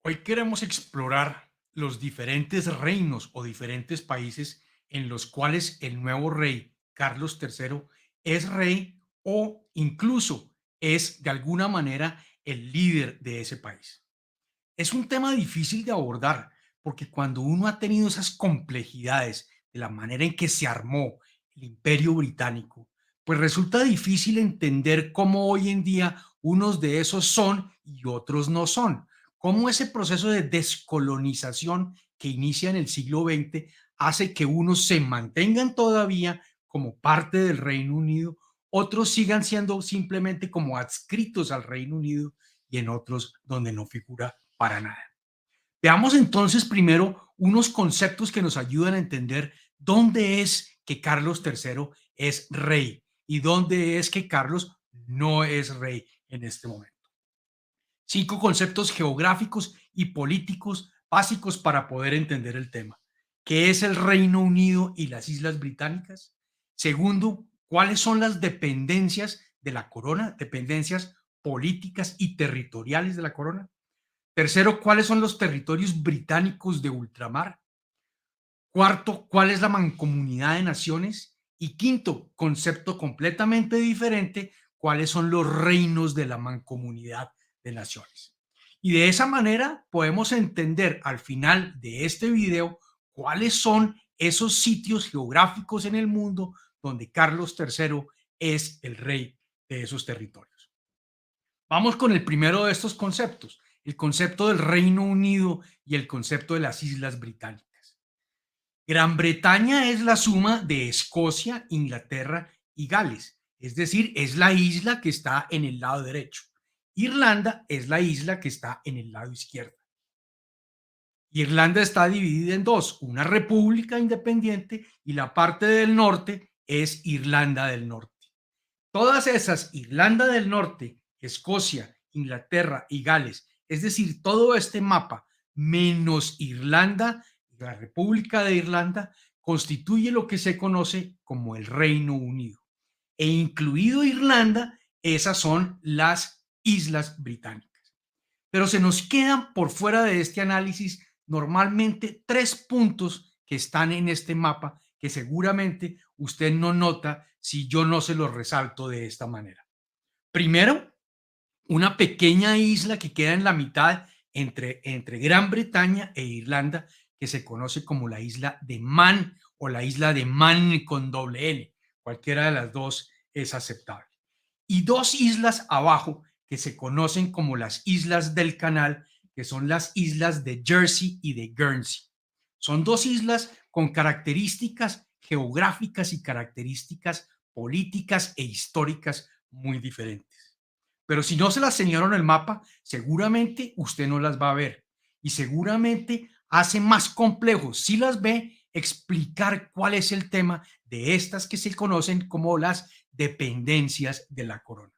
Hoy queremos explorar los diferentes reinos o diferentes países en los cuales el nuevo rey, Carlos III, es rey o incluso es de alguna manera el líder de ese país. Es un tema difícil de abordar porque cuando uno ha tenido esas complejidades de la manera en que se armó el imperio británico, pues resulta difícil entender cómo hoy en día unos de esos son y otros no son. Cómo ese proceso de descolonización que inicia en el siglo XX hace que unos se mantengan todavía como parte del Reino Unido, otros sigan siendo simplemente como adscritos al Reino Unido y en otros donde no figura para nada. Veamos entonces primero unos conceptos que nos ayudan a entender dónde es que Carlos III es rey y dónde es que Carlos no es rey en este momento. 5 conceptos geográficos y políticos básicos para poder entender el tema. ¿Qué es el Reino Unido y las Islas Británicas? Segundo, ¿cuáles son las dependencias de la corona? Dependencias políticas y territoriales de la corona. Tercero, ¿cuáles son los territorios británicos de ultramar? Cuarto, ¿cuál es la mancomunidad de naciones? Y quinto, concepto completamente diferente, ¿cuáles son los reinos de la mancomunidad de naciones? Y de esa manera podemos entender al final de este video cuáles son esos sitios geográficos en el mundo donde Carlos III es el rey de esos territorios. Vamos con el primero de estos conceptos, el concepto del Reino Unido y el concepto de las Islas Británicas. Gran Bretaña es la suma de Escocia, Inglaterra y Gales, es decir, es la isla que está en el lado derecho. Irlanda es la isla que está en el lado izquierdo. Irlanda está dividida en dos, una república independiente y la parte del norte es Irlanda del Norte. Todas esas, Irlanda del Norte, Escocia, Inglaterra y Gales, es decir, todo este mapa menos Irlanda, la República de Irlanda, constituye lo que se conoce como el Reino Unido. E incluido Irlanda, esas son las Islas Británicas. Pero se nos quedan por fuera de este análisis normalmente 3 puntos que están en este mapa que seguramente usted no nota si yo no se los resalto de esta manera. Primero, una pequeña isla que queda en la mitad entre Gran Bretaña e Irlanda, que se conoce como la isla de Man o la isla de Man con doble N. Cualquiera de las dos es aceptable. Y dos islas abajo que se conocen como las islas del canal, que son las islas de Jersey y de Guernsey. Son dos islas con características geográficas y características políticas e históricas muy diferentes. Pero si no se las señaló en el mapa, seguramente usted no las va a ver. Y seguramente hace más complejo, si las ve, explicar cuál es el tema de estas que se conocen como las dependencias de la corona.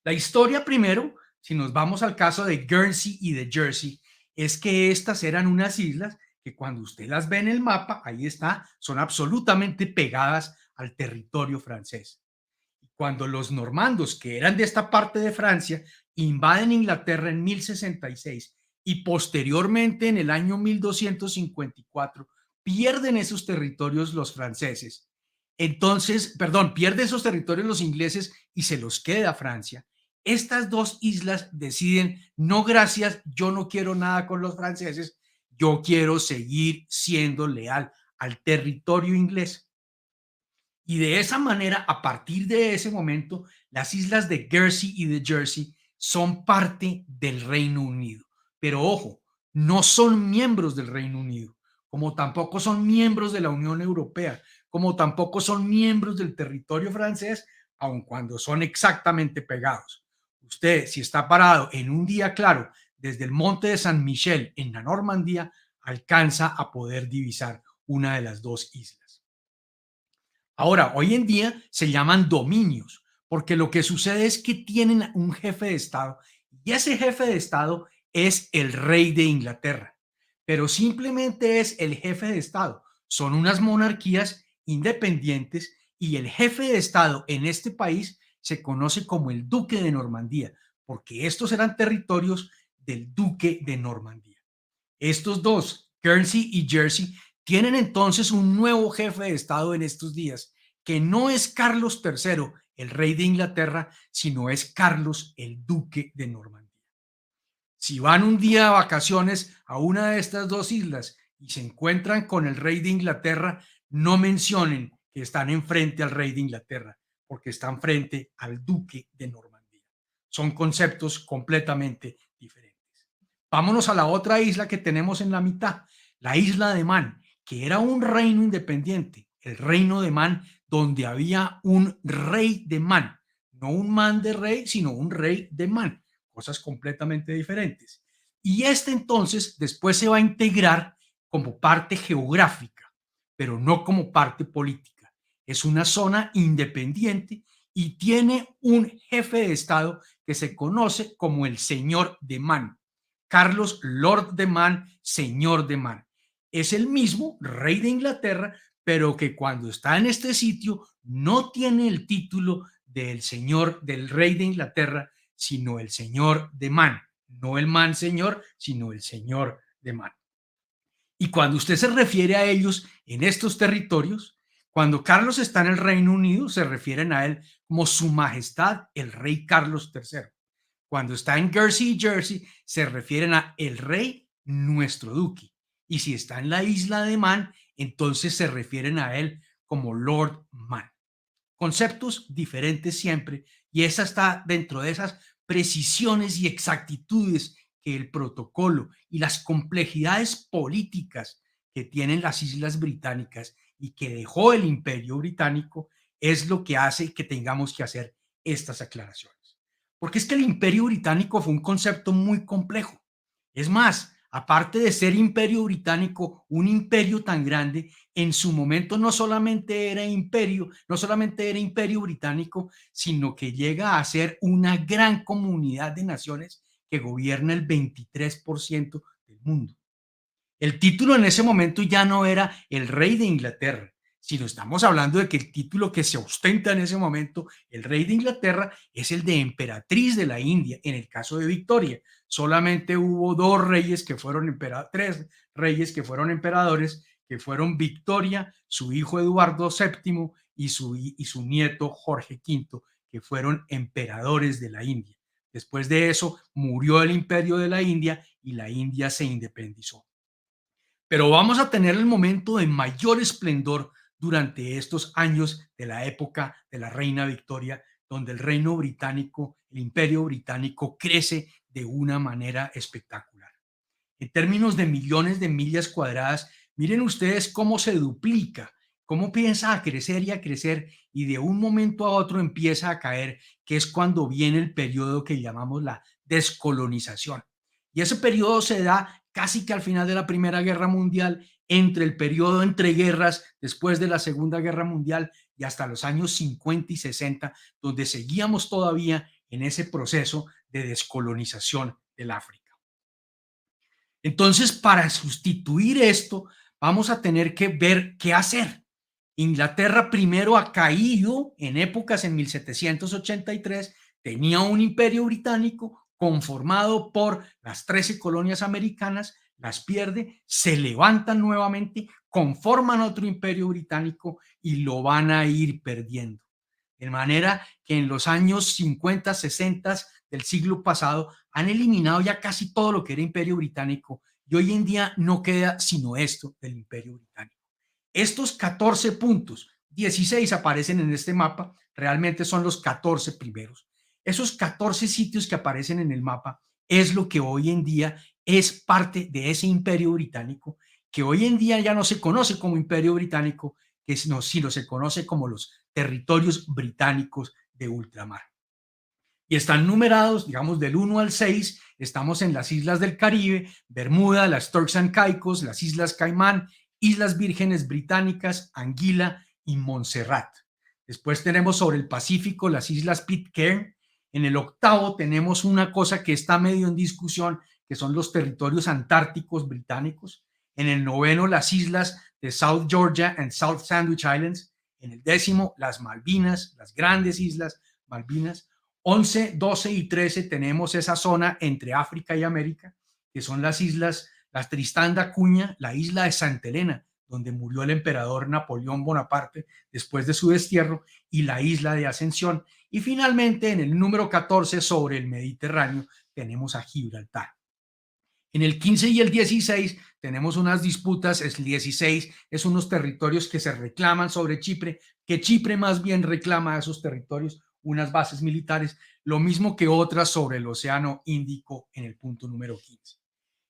La historia primero, si nos vamos al caso de Guernsey y de Jersey, es que estas eran unas islas que cuando usted las ve en el mapa, ahí está, son absolutamente pegadas al territorio francés. Cuando los normandos, que eran de esta parte de Francia, invaden Inglaterra en 1066 y posteriormente en el año 1254 pierden esos territorios los franceses. Entonces, perdón, pierden esos territorios los ingleses y se los queda Francia. Estas dos islas deciden, no gracias, yo no quiero nada con los franceses, yo quiero seguir siendo leal al territorio inglés. Y de esa manera, a partir de ese momento, las islas de Guernsey y de Jersey son parte del Reino Unido. Pero ojo, no son miembros del Reino Unido, como tampoco son miembros de la Unión Europea, como tampoco son miembros del territorio francés, aun cuando son exactamente pegados. Usted, si está parado en un día claro desde el monte de San Michel en la Normandía, alcanza a poder divisar una de las dos islas. Ahora, hoy en día se llaman dominios, porque lo que sucede es que tienen un jefe de Estado y ese jefe de Estado es el rey de Inglaterra, pero simplemente es el jefe de Estado. Son unas monarquías independientes y el jefe de Estado en este país se conoce como el duque de Normandía, porque estos eran territorios del duque de Normandía. Estos dos, Guernsey y Jersey, tienen entonces un nuevo jefe de Estado en estos días, que no es Carlos III, el rey de Inglaterra, sino es Carlos, el duque de Normandía. Si van un día de vacaciones a una de estas dos islas y se encuentran con el rey de Inglaterra, no mencionen que están enfrente al rey de Inglaterra, porque están frente al duque de Normandía. Son conceptos completamente diferentes. Vámonos a la otra isla que tenemos en la mitad, la isla de Man, que era un reino independiente, el reino de Man, donde había un rey de Man, no un man de rey, sino un rey de Man, cosas completamente diferentes. Y este entonces después se va a integrar como parte geográfica, pero no como parte política. Es una zona independiente y tiene un jefe de Estado que se conoce como el señor de Man. Carlos Lord de Man, señor de Man. Es el mismo rey de Inglaterra, pero que cuando está en este sitio no tiene el título del señor, del rey de Inglaterra, sino el señor de Man. No el man señor, sino el señor de Man. Y cuando usted se refiere a ellos en estos territorios, cuando Carlos está en el Reino Unido, se refieren a él como Su Majestad el Rey Carlos III. Cuando está en Guernsey y Jersey, se refieren a el rey, nuestro duque. Y si está en la isla de Man, entonces se refieren a él como Lord Man. Conceptos diferentes siempre, y esa está dentro de esas precisiones y exactitudes que el protocolo y las complejidades políticas que tienen las Islas Británicas y que dejó el Imperio Británico es lo que hace que tengamos que hacer estas aclaraciones. Porque es que el Imperio Británico fue un concepto muy complejo. Es más, aparte de ser Imperio Británico, un imperio tan grande, en su momento no solamente era imperio, no solamente era Imperio Británico, sino que llega a ser una gran comunidad de naciones que gobierna el 23% del mundo. El título en ese momento ya no era el rey de Inglaterra, sino estamos hablando de que el título que se ostenta en ese momento, el rey de Inglaterra, es el de emperatriz de la India, en el caso de Victoria. Solamente hubo dos reyes que fueron tres reyes que fueron emperadores, que fueron Victoria, su hijo Eduardo VII y su nieto Jorge V, que fueron emperadores de la India. Después de eso murió el imperio de la India y la India se independizó. Pero vamos a tener el momento de mayor esplendor durante estos años de la época de la reina Victoria, donde el reino británico, el imperio británico crece de una manera espectacular. En términos de millones de millas cuadradas, miren ustedes cómo se duplica, cómo piensa a crecer y de un momento a otro empieza a caer, que es cuando viene el periodo que llamamos la descolonización. Y ese periodo se da casi que al final de la Primera Guerra Mundial, entre el periodo entre guerras, después de la Segunda Guerra Mundial y hasta los años 50 y 60, donde seguíamos todavía en ese proceso de descolonización del África. Entonces, para sustituir esto, vamos a tener que ver qué hacer. Inglaterra primero ha caído en épocas en 1783, tenía un imperio británico conformado por las 13 colonias americanas, las pierde, se levantan nuevamente, conforman otro imperio británico y lo van a ir perdiendo. De manera que en los años 50, 60 del siglo pasado han eliminado ya casi todo lo que era imperio británico y hoy en día no queda sino esto del imperio británico. Estos 14 puntos, 16 aparecen en este mapa, realmente son los 14 primeros. Esos 14 sitios que aparecen en el mapa es lo que hoy en día es parte de ese imperio británico, que hoy en día ya no se conoce como imperio británico, que sino se conoce como los territorios británicos de ultramar. Y están numerados, digamos, del 1 al 6. Estamos en las islas del Caribe, Bermuda, las Turks and Caicos, las Islas Caimán, Islas Vírgenes Británicas, Anguila y Montserrat. Después tenemos sobre el Pacífico las Islas Pitcairn. En el octavo tenemos una cosa que está medio en discusión, que son los territorios antárticos británicos. En el noveno, las islas de South Georgia and South Sandwich Islands. En el décimo, las Malvinas, las grandes islas Malvinas. 11, 12 y 13 tenemos esa zona entre África y América, que son las islas, la Tristán da Cunha, la isla de Santa Elena, donde murió el emperador Napoleón Bonaparte después de su destierro, y la isla de Ascensión. Y finalmente, en el número 14, sobre el Mediterráneo, tenemos a Gibraltar. En el 15 y el 16 tenemos unas disputas, el 16 es unos territorios que se reclaman sobre Chipre, que Chipre más bien reclama a esos territorios unas bases militares, lo mismo que otras sobre el Océano Índico en el punto número 15.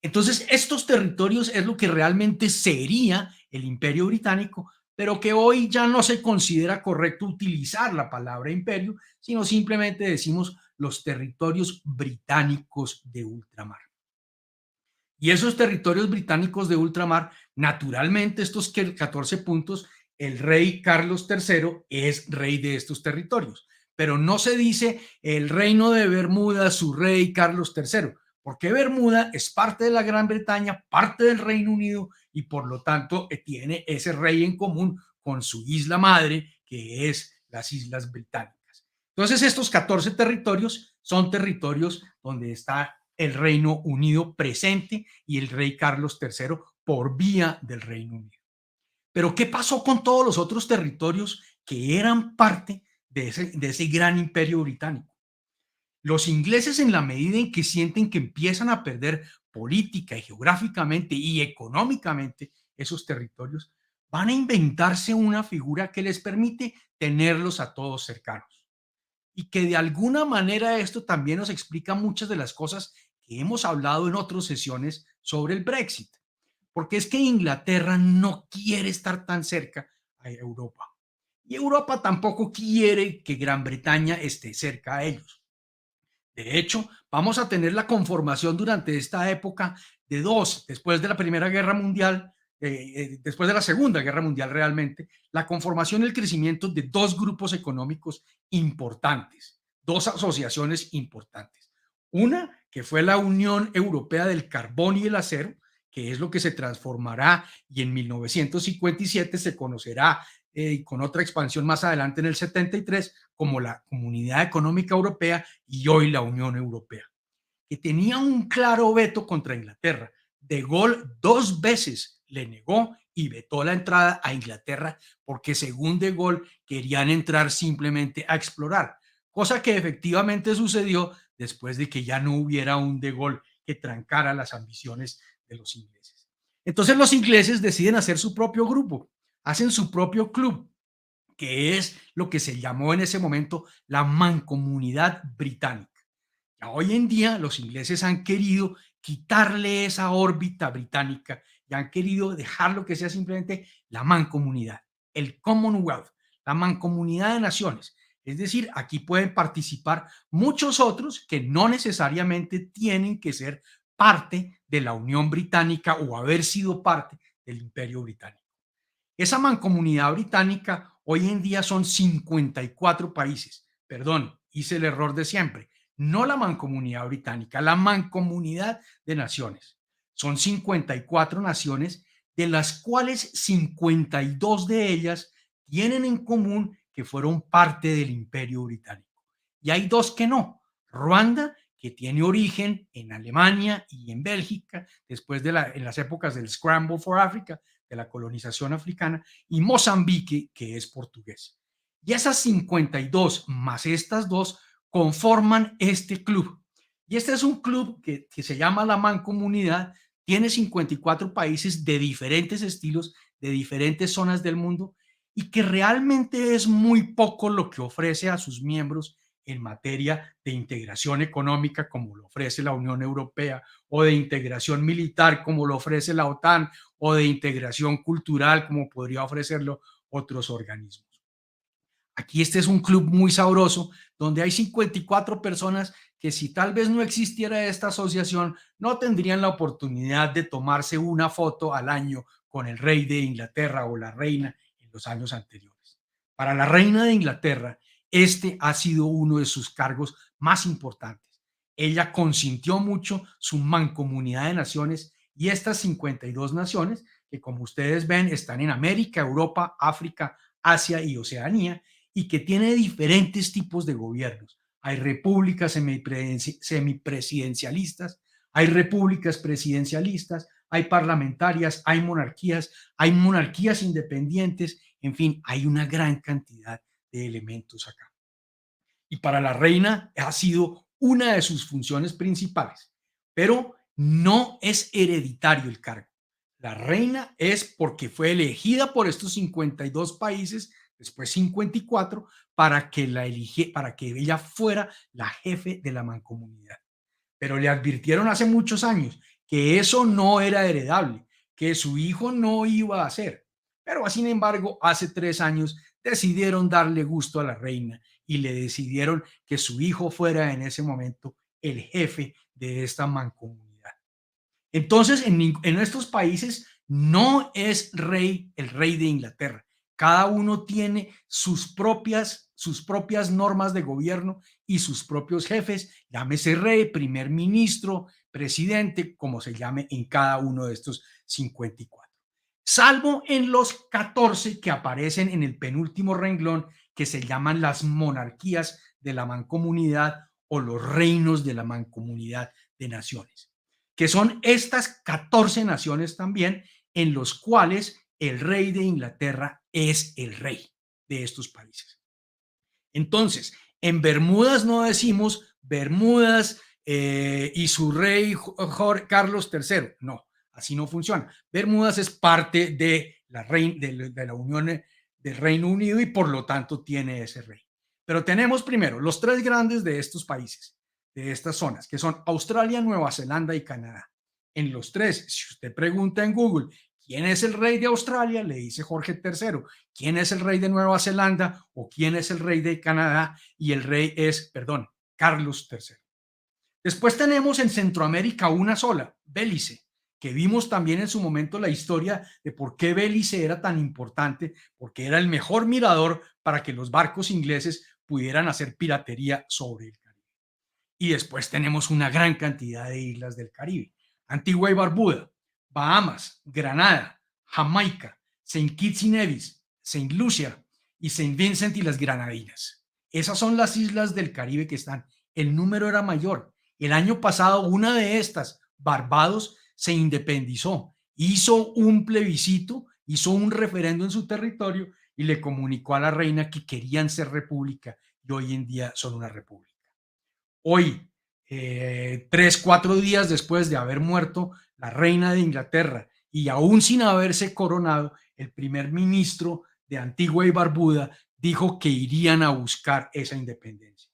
Entonces, estos territorios es lo que realmente sería el Imperio Británico, pero que hoy ya no se considera correcto utilizar la palabra imperio, sino simplemente decimos los territorios británicos de ultramar. Y esos territorios británicos de ultramar, naturalmente estos 14 puntos, el rey Carlos III es rey de estos territorios, pero no se dice el reino de Bermuda, su rey Carlos III, porque Bermuda es parte de la Gran Bretaña, parte del Reino Unido y por lo tanto tiene ese rey en común con su isla madre, que es las Islas Británicas. Entonces estos 14 territorios son territorios donde está el Reino Unido presente y el rey Carlos III por vía del Reino Unido. Pero ¿qué pasó con todos los otros territorios que eran parte de ese gran imperio británico? Los ingleses, en la medida en que sienten que empiezan a perder política y geográficamente y económicamente esos territorios, van a inventarse una figura que les permite tenerlos a todos cercanos y que de alguna manera esto también nos explica muchas de las cosas que hemos hablado en otras sesiones sobre el Brexit, porque es que Inglaterra no quiere estar tan cerca a Europa y Europa tampoco quiere que Gran Bretaña esté cerca a ellos. De hecho, vamos a tener la conformación durante esta época de dos, después de la Primera Guerra Mundial, después de la Segunda Guerra Mundial realmente, la conformación y el crecimiento de dos grupos económicos importantes, dos asociaciones importantes. Una que fue la Unión Europea del Carbón y el Acero, que es lo que se transformará y en 1957 se conocerá con otra expansión más adelante en el 73 como la Comunidad Económica Europea y hoy la Unión Europea, que tenía un claro veto contra Inglaterra. De Gaulle dos veces le negó y vetó la entrada a Inglaterra porque según De Gaulle querían entrar simplemente a explorar, cosa que efectivamente sucedió después de que ya no hubiera un De Gaulle que trancara las ambiciones de los ingleses. Entonces los ingleses deciden hacer su propio grupo, hacen su propio club, que es lo que se llamó en ese momento la Mancomunidad Británica. Ya hoy en día los ingleses han querido quitarle esa órbita británica y han querido dejarlo que sea simplemente la mancomunidad, el Commonwealth, la mancomunidad de naciones. Es decir, aquí pueden participar muchos otros que no necesariamente tienen que ser parte de la Unión Británica o haber sido parte del Imperio Británico. Esa mancomunidad británica hoy en día son 54 países. Perdón, hice el error de siempre. No la mancomunidad británica, la mancomunidad de naciones. Son 54 naciones, de las cuales 52 de ellas tienen en común que fueron parte del Imperio Británico. Y hay dos que no. Ruanda, que tiene origen en Alemania y en Bélgica, después en las épocas del Scramble for Africa, de la colonización africana, y Mozambique, que es portugués. Y esas 52 más estas dos conforman este club. Y este es un club que se llama la Mancomunidad, tiene 54 países de diferentes estilos, de diferentes zonas del mundo, y que realmente es muy poco lo que ofrece a sus miembros en materia de integración económica, como lo ofrece la Unión Europea, o de integración militar, como lo ofrece la OTAN, o de integración cultural, como podría ofrecerlo otros organismos. Aquí este es un club muy sabroso, donde hay 54 personas que si tal vez no existiera esta asociación, no tendrían la oportunidad de tomarse una foto al año con el rey de Inglaterra o la reina en los años anteriores. Para la reina de Inglaterra, este ha sido uno de sus cargos más importantes. Ella consintió mucho su mancomunidad de naciones y estas 52 naciones, que como ustedes ven están en América, Europa, África, Asia y Oceanía, y que tiene diferentes tipos de gobiernos. hay repúblicas semipresidencialistas, hay repúblicas presidencialistas, hay parlamentarias, hay monarquías independientes, en fin, hay una gran cantidad de elementos acá. Y para la reina ha sido una de sus funciones principales, pero no es hereditario el cargo. La reina es porque fue elegida por estos 52 países, después 54, para que ella fuera la jefe de la mancomunidad. Pero le advirtieron hace muchos años que eso no era heredable, que su hijo no iba a ser. Pero sin embargo, hace 3 años decidieron darle gusto a la reina y le decidieron que su hijo fuera en ese momento el jefe de esta mancomunidad. Entonces, en estos países no es rey el rey de Inglaterra. Cada uno tiene sus propias normas de gobierno y sus propios jefes, llámese rey, primer ministro, presidente, como se llame en cada uno de estos 54. Salvo en los 14 que aparecen en el penúltimo renglón, que se llaman las monarquías de la mancomunidad o los reinos de la mancomunidad de naciones, que son estas 14 naciones también en los cuales el rey de Inglaterra es el rey de estos países. Entonces, en Bermudas no decimos Bermudas y su rey Carlos III. No, así no funciona. Bermudas es parte de de la Unión del Reino Unido y por lo tanto tiene ese rey. Pero tenemos primero los tres grandes de estos países, de estas zonas, que son Australia, Nueva Zelanda y Canadá. En los tres, si usted pregunta en Google quién es el rey de Australia, le dice Jorge III. ¿Quién es el rey de Nueva Zelanda o quién es el rey de Canadá? Y el rey es, perdón, Carlos III. Después tenemos en Centroamérica una sola, Bélice, que vimos también en su momento la historia de por qué Bélice era tan importante, porque era el mejor mirador para que los barcos ingleses pudieran hacer piratería sobre el Caribe. Y después tenemos una gran cantidad de islas del Caribe. Antigua y Barbuda, Bahamas, Granada, Jamaica, Saint Kitts y Nevis, Saint Lucia y Saint Vincent y las Granadinas. Esas son las islas del Caribe que están. El número era mayor. El año pasado una de estas, Barbados, se independizó, hizo un plebiscito, hizo un referendo en su territorio y le comunicó a la reina que querían ser república y hoy en día son una república. Hoy, 3, 4 días después de haber muerto la reina de Inglaterra y aún sin haberse coronado, el primer ministro de Antigua y Barbuda dijo que irían a buscar esa independencia.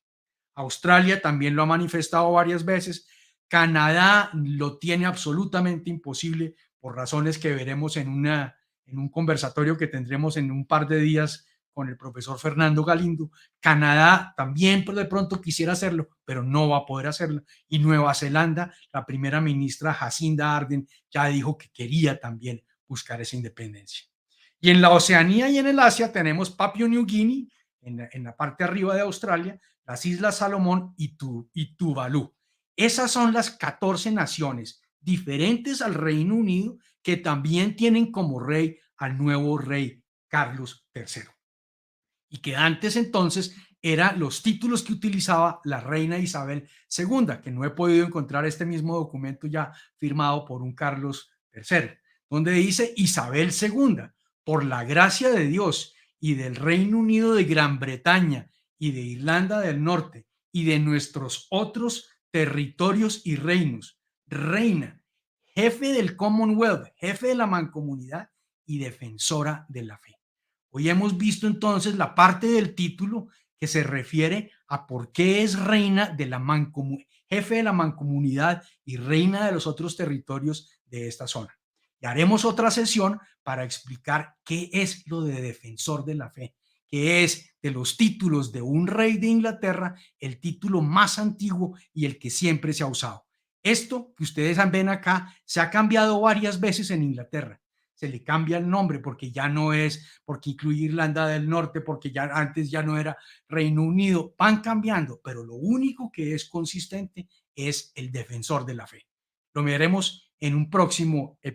Australia también lo ha manifestado varias veces. Canadá lo tiene absolutamente imposible por razones que veremos en un conversatorio que tendremos en un par de días con el profesor Fernando Galindo. Canadá también de pronto quisiera hacerlo, pero no va a poder hacerlo. Y Nueva Zelanda, la primera ministra Jacinda Ardern ya dijo que quería también buscar esa independencia. Y en la Oceanía y en el Asia tenemos Papua New Guinea, en la parte arriba de Australia, las Islas Salomón y Tuvalu. Esas son las 14 naciones diferentes al Reino Unido que también tienen como rey al nuevo rey Carlos III. Y que antes entonces eran los títulos que utilizaba la reina Isabel II, que no he podido encontrar este mismo documento ya firmado por un Carlos III, donde dice Isabel II, por la gracia de Dios y del Reino Unido de Gran Bretaña y de Irlanda del Norte y de nuestros otros territorios y reinos, reina, jefe del Commonwealth, jefe de la mancomunidad y defensora de la fe. Hoy hemos visto entonces la parte del título que se refiere a por qué es reina de la jefe de la mancomunidad y reina de los otros territorios de esta zona. Y haremos otra sesión para explicar qué es lo de defensor de la fe, que es de los títulos de un rey de Inglaterra el título más antiguo y el que siempre se ha usado. Esto que ustedes ven acá se ha cambiado varias veces en Inglaterra. Se le cambia el nombre porque ya no es, porque incluye Irlanda del Norte, porque ya antes ya no era Reino Unido, van cambiando, pero lo único que es consistente es el defensor de la fe. Lo veremos en un próximo episodio.